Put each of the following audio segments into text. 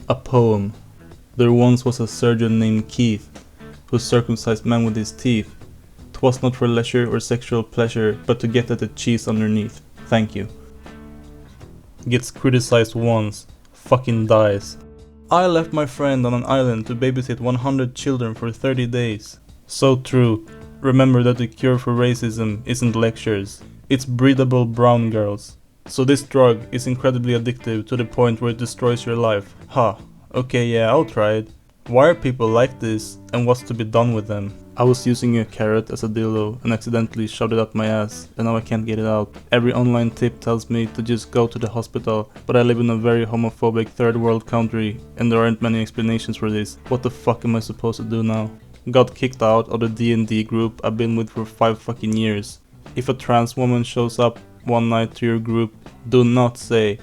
A poem. There once was a surgeon named Keith, who circumcised man with his teeth. 'Twas not for leisure or sexual pleasure, but to get at the cheese underneath. Thank you. Gets criticized once. Fucking dies. I left my friend on an island to babysit 100 children for 30 days. So true. Remember that the cure for racism isn't lectures. It's breedable brown girls. So this drug is incredibly addictive to the point where it destroys your life. Ha. Okay, yeah, I'll try it. Why are people like this, and what's to be done with them? I was using a carrot as a dildo and accidentally shoved it up my ass, and now I can't get it out. Every online tip tells me to just go to the hospital, but I live in a very homophobic third world country, and there aren't many explanations for this. What the fuck am I supposed to do now? Got kicked out of the D&D group I've been with for 5 fucking years. If a trans woman shows up one night to your group, do not say,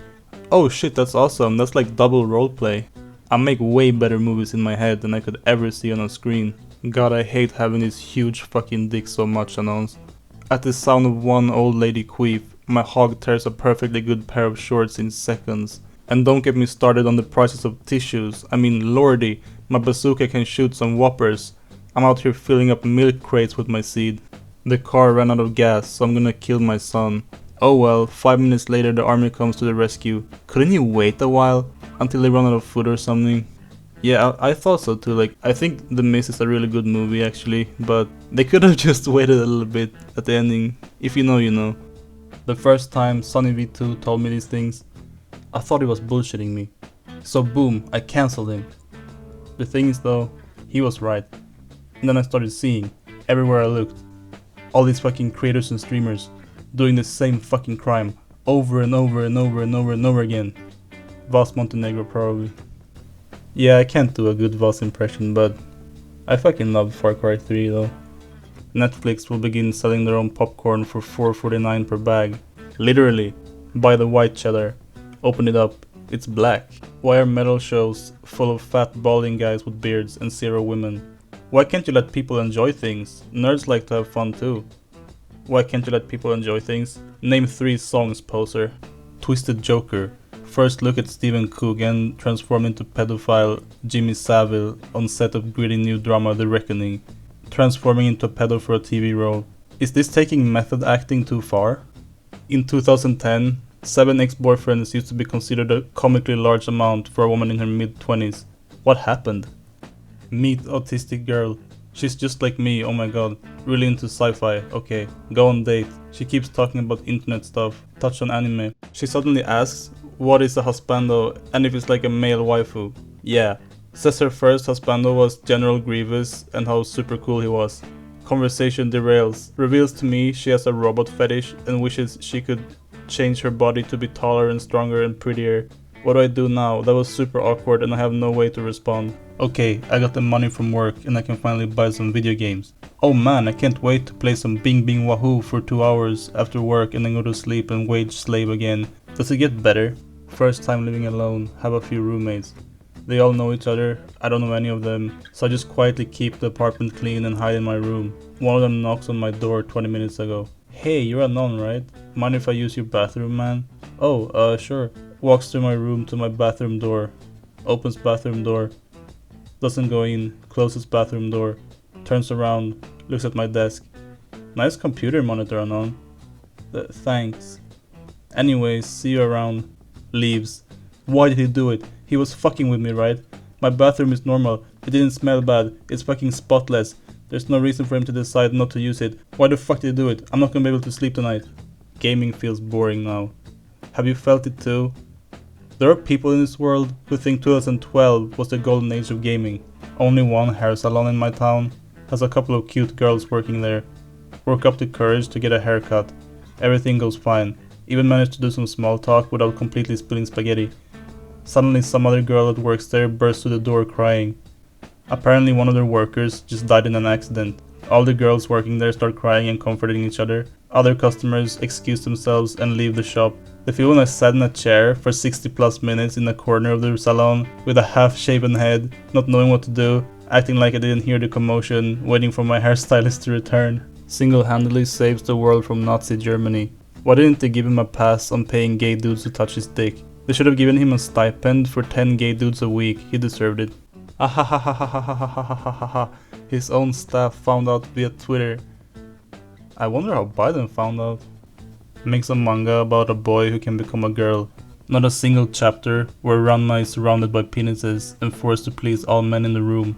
"Oh shit, that's awesome, that's like double roleplay." I make way better movies in my head than I could ever see on a screen. God, I hate having this huge fucking dick so much announced. At the sound of one old lady queef, my hog tears a perfectly good pair of shorts in seconds. And don't get me started on the prices of tissues. I mean, lordy, my bazooka can shoot some whoppers. I'm out here filling up milk crates with my seed. The car ran out of gas, so I'm gonna kill my son. Oh well, 5 minutes later the army comes to the rescue. Couldn't you wait a while? Until they run out of food or something? Yeah, I thought so too. Like, I think The Mist is a really good movie actually, but they could have just waited a little bit at the ending. If you know, you know. The first time Sonny V2 told me these things, I thought he was bullshitting me. So boom, I cancelled him. The thing is though, he was right. And then I started seeing, everywhere I looked, all these fucking creators and streamers doing the same fucking crime over and over and over and over and over again. Vas Montenegro probably. Yeah, I can't do a good Vas impression, but I fucking love Far Cry 3 though. Netflix will begin selling their own popcorn for $4.49 per bag. Literally, buy the white cheddar, open it up, it's black. Why are metal shows full of fat balding guys with beards and 0 women? Why can't you let people enjoy things? Nerds like to have fun too. Why can't you let people enjoy things? Name 3 songs, poser. Twisted Joker. First look at Stephen Coogan transformed into pedophile Jimmy Savile on set of gritty new drama The Reckoning, transforming into a pedo for a TV role. Is this taking method acting too far? In 2010, 7 ex-boyfriends used to be considered a comically large amount for a woman in her mid-20s. What happened? Meet autistic girl. She's just like me, oh my god. Really into sci-fi, okay. Go on date. She keeps talking about internet stuff. Touch on anime. She suddenly asks, what is a husbando, and if it's like a male waifu. Yeah. Says her first husbando was General Grievous and how super cool he was. Conversation derails. Reveals to me she has a robot fetish and wishes she could change her body to be taller and stronger and prettier. What do I do now? That was super awkward and I have no way to respond. Okay, I got the money from work and I can finally buy some video games. Oh man, I can't wait to play some Bing Bing Wahoo for 2 hours after work and then go to sleep and wage slave again. Does it get better? First time living alone, have a few roommates. They all know each other, I don't know any of them, so I just quietly keep the apartment clean and hide in my room. One of them knocks on my door 20 minutes ago. Hey, you're a nun, right? Mind if I use your bathroom, man? Oh, sure. Walks through my room to my bathroom door. Opens bathroom door. Doesn't go in. Closes bathroom door. Turns around. Looks at my desk. Nice computer monitor, Anon. Thanks. Anyways, see you around. Leaves. Why did he do it? He was fucking with me, right? My bathroom is normal. It didn't smell bad. It's fucking spotless. There's no reason for him to decide not to use it. Why the fuck did he do it? I'm not gonna be able to sleep tonight. Gaming feels boring now. Have you felt it too? There are people in this world who think 2012 was the golden age of gaming. Only one hair salon in my town. Has a couple of cute girls working there. Work up the courage to get a haircut. Everything goes fine. Even managed to do some small talk without completely spilling spaghetti. Suddenly some other girl that works there bursts through the door crying. Apparently one of their workers just died in an accident. All the girls working there start crying and comforting each other. Other customers excuse themselves and leave the shop. The feeling I sat in a chair for 60 plus minutes in the corner of the salon with a half-shaven head, not knowing what to do, acting like I didn't hear the commotion, waiting for my hairstylist to return. Single-handedly saves the world from Nazi Germany. Why didn't they give him a pass on paying gay dudes to touch his dick? They should have given him a stipend for 10 gay dudes a week, he deserved it. Ahahahahahahahahaha. His own staff found out via Twitter. I wonder how Biden found out. Makes a manga about a boy who can become a girl. Not a single chapter where Ranma is surrounded by penises and forced to please all men in the room.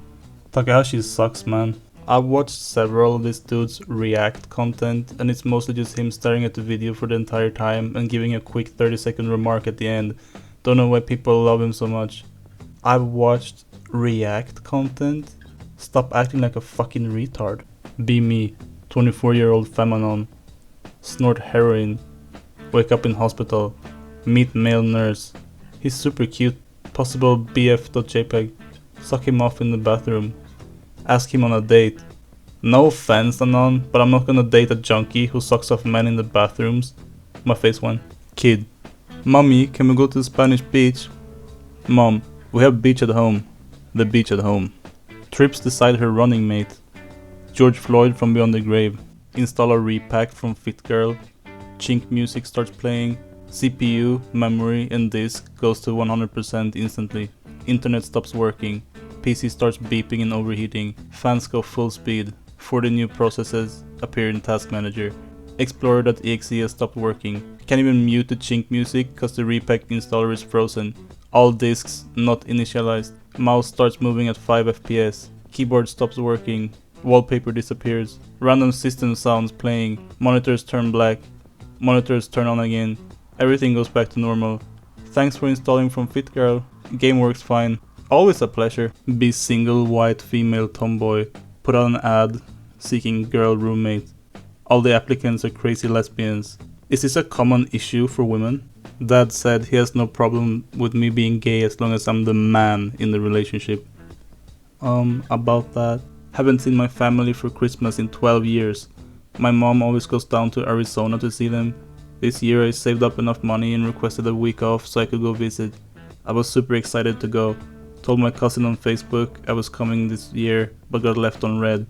Takahashi sucks, man. I've watched several of this dude's react content, and it's mostly just him staring at the video for the entire time and giving a quick 30-second remark at the end. Don't know why people love him so much. I've watched react content? Stop acting like a fucking retard. Be me, 24-year-old Femanon. Snort heroin. Wake up in hospital. Meet male nurse. He's super cute. Possible BF.jpg. Suck him off in the bathroom. Ask him on a date. No offense, Anon, but I'm not gonna date a junkie who sucks off men in the bathrooms. My face went. Kid. Mommy, can we go to the Spanish beach? Mom, we have beach at home. The beach at home. Trips beside her running mate. George Floyd from Beyond the Grave. Install a repack from Fit Girl. Chink music starts playing. CPU, memory, and disk goes to 100% instantly. Internet stops working. PC starts beeping and overheating. Fans go full speed. 40 new processes appear in Task Manager. Explorer.exe has stopped working. Can't even mute the Chink music cause the repack installer is frozen. All disks not initialized. Mouse starts moving at 5 FPS. Keyboard stops working. Wallpaper disappears. Random system sounds playing. Monitors turn black. Monitors turn on again. Everything goes back to normal. Thanks for installing from FitGirl. Game works fine. Always a pleasure. Be single white female tomboy. Put out an ad seeking girl roommate. All the applicants are crazy lesbians. Is this a common issue for women? Dad said he has no problem with me being gay as long as I'm the man in the relationship. About that. Haven't seen my family for Christmas in 12 years. My mom always goes down to Arizona to see them. This year I saved up enough money and requested a week off so I could go visit. I was super excited to go. Told my cousin on Facebook I was coming this year but got left on red.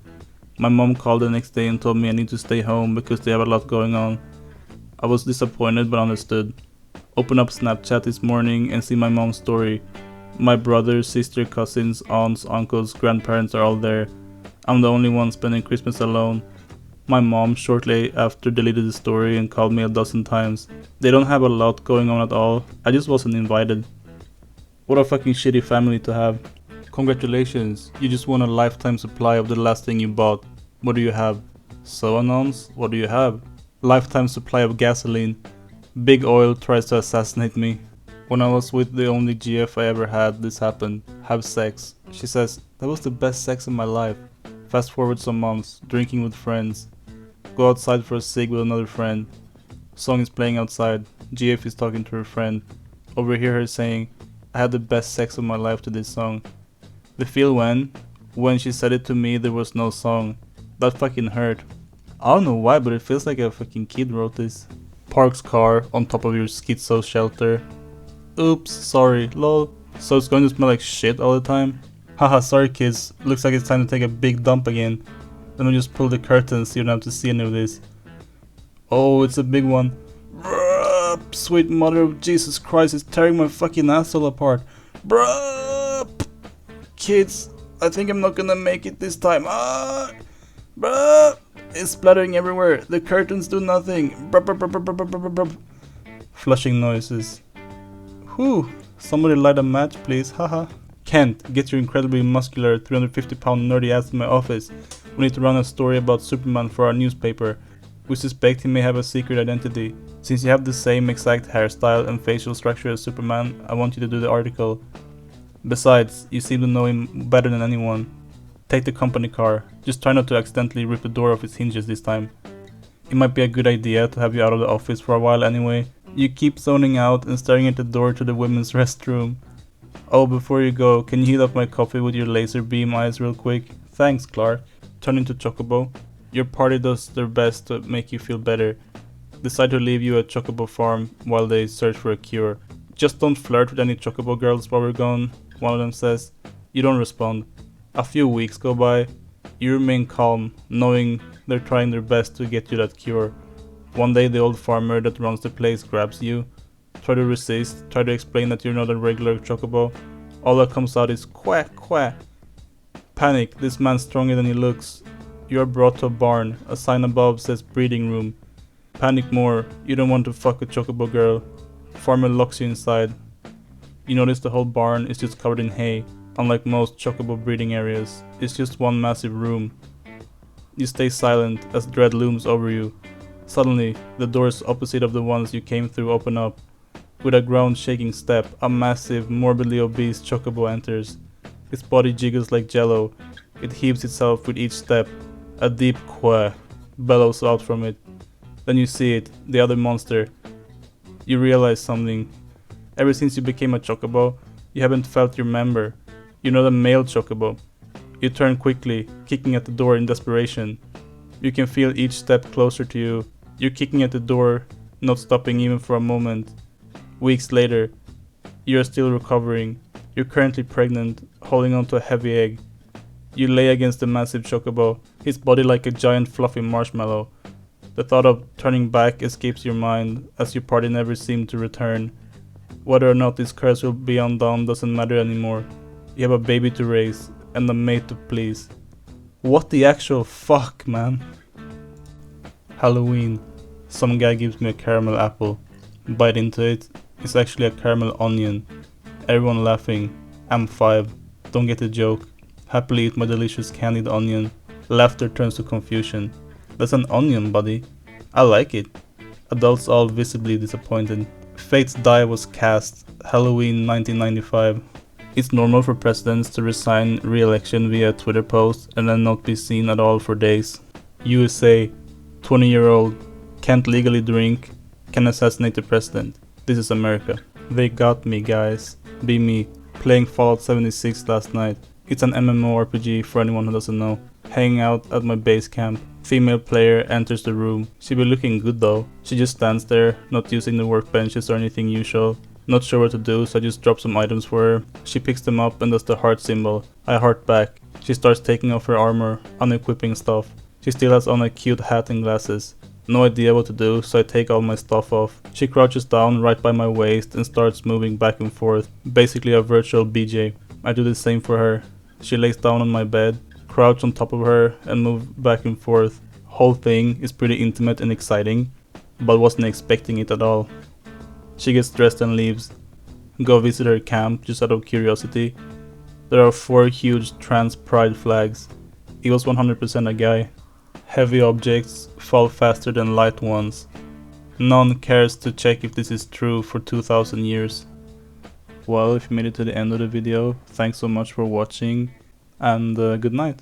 My mom called the next day and told me I need to stay home because they have a lot going on. I was disappointed but understood. Open up Snapchat this morning and see my mom's story. My brother, sister, cousins, aunts, uncles, grandparents are all there. I'm the only one spending Christmas alone. My mom shortly after deleted the story and called me a dozen times. They don't have a lot going on at all. I just wasn't invited. What a fucking shitty family to have. Congratulations, you just won a lifetime supply of the last thing you bought. What do you have? So Anons, what do you have? Lifetime supply of gasoline. Big Oil tries to assassinate me. When I was with the only GF I ever had, this happened. Have sex. She says, that was the best sex of my life. Fast forward some months, drinking with friends. Go outside for a cig with another friend. Song is playing outside. GF is talking to her friend. Overhear her saying, I had the best sex of my life to this song. The feel when she said it to me there was no song. That fucking hurt. I don't know why, but it feels like a fucking kid wrote this. Parks car on top of your schizo shelter. Oops, sorry, lol. So it's going to smell like shit all the time? Haha, sorry kids, looks like it's time to take a big dump again. Let me just pull the curtains so you don't have to see any of this. Oh, it's a big one. Bruh, sweet mother of Jesus Christ, it's tearing my fucking asshole apart. Bruh, kids, I think I'm not gonna make it this time. Bruh, it's splattering everywhere. The curtains do nothing. Bruh. Flushing noises. Whew, somebody light a match please, haha. Kent, get your incredibly muscular 350-pound nerdy ass in my office. We need to run a story about Superman for our newspaper. We suspect he may have a secret identity. Since you have the same exact hairstyle and facial structure as Superman, I want you to do the article. Besides, you seem to know him better than anyone. Take the company car. Just try not to accidentally rip the door off its hinges this time. It might be a good idea to have you out of the office for a while anyway. You keep zoning out and staring at the door to the women's restroom. Oh, before you go, can you heat up my coffee with your laser beam eyes real quick? Thanks, Clark. Turn into Chocobo. Your party does their best to make you feel better. Decide to leave you at Chocobo farm while they search for a cure. Just don't flirt with any Chocobo girls while we're gone, one of them says. You don't respond. A few weeks go by. You remain calm, knowing they're trying their best to get you that cure. One day the old farmer that runs the place grabs you. try to resist, try to explain that you're not a regular Chocobo. All that comes out is quack quack. Panic, this man's stronger than he looks. You are brought to a barn, a sign above says breeding room. Panic more, you don't want to fuck a Chocobo girl. Farmer locks you inside. You notice the whole barn is just covered in hay. Unlike most Chocobo breeding areas, it's just one massive room. You stay silent as dread looms over you. Suddenly, the doors opposite of the ones you came through open up. With a ground-shaking step, a massive, morbidly obese Chocobo enters. Its body jiggles like jello. It heaves itself with each step. A deep quack bellows out from it. Then you see it, the other monster. You realize something. Ever since you became a Chocobo, you haven't felt your member. You're not a male Chocobo. You turn quickly, kicking at the door in desperation. You can feel each step closer to you. You're kicking at the door, not stopping even for a moment. Weeks later, you are still recovering. You're currently pregnant, holding onto a heavy egg. You lay against the massive Chocobo, his body like a giant fluffy marshmallow. The thought of turning back escapes your mind, as your party never seemed to return. Whether or not this curse will be undone doesn't matter anymore. You have a baby to raise, and a mate to please. What the actual fuck, man? Halloween. Some guy gives me a caramel apple. Bite into it. It's actually a caramel onion. Everyone laughing. I'm 5. Don't get the joke. Happily eat my delicious candied onion. Laughter turns to confusion. That's an onion, buddy. I like it. Adults all visibly disappointed. Fate's die was cast. Halloween 1995. It's normal for presidents to resign re-election via Twitter post and then not be seen at all for days. USA. 20-year-old. Can't legally drink. Can assassinate the president. This is America. They got me, guys. Be me. Playing Fallout 76 last night. It's an MMORPG for anyone who doesn't know. Hanging out at my base camp. Female player enters the room. She be looking good though. She just stands there, not using the workbenches or anything usual. Not sure what to do, so I just drop some items for her. She picks them up and does the heart symbol. I heart back. She starts taking off her armor, unequipping stuff. She still has on a cute hat and glasses. No idea what to do, so I take all my stuff off. She crouches down right by my waist and starts moving back and forth. Basically a virtual BJ. I do the same for her. She lays down on my bed, crouch on top of her and move back and forth. Whole thing is pretty intimate and exciting, but wasn't expecting it at all. She gets dressed and leaves. Go visit her camp just out of curiosity. There are 4 huge trans pride flags. He was 100% a guy. Heavy objects fall faster than light ones. None cares to check if this is true for 2000 years. Well, if you made it to the end of the video, thanks so much for watching, and good night.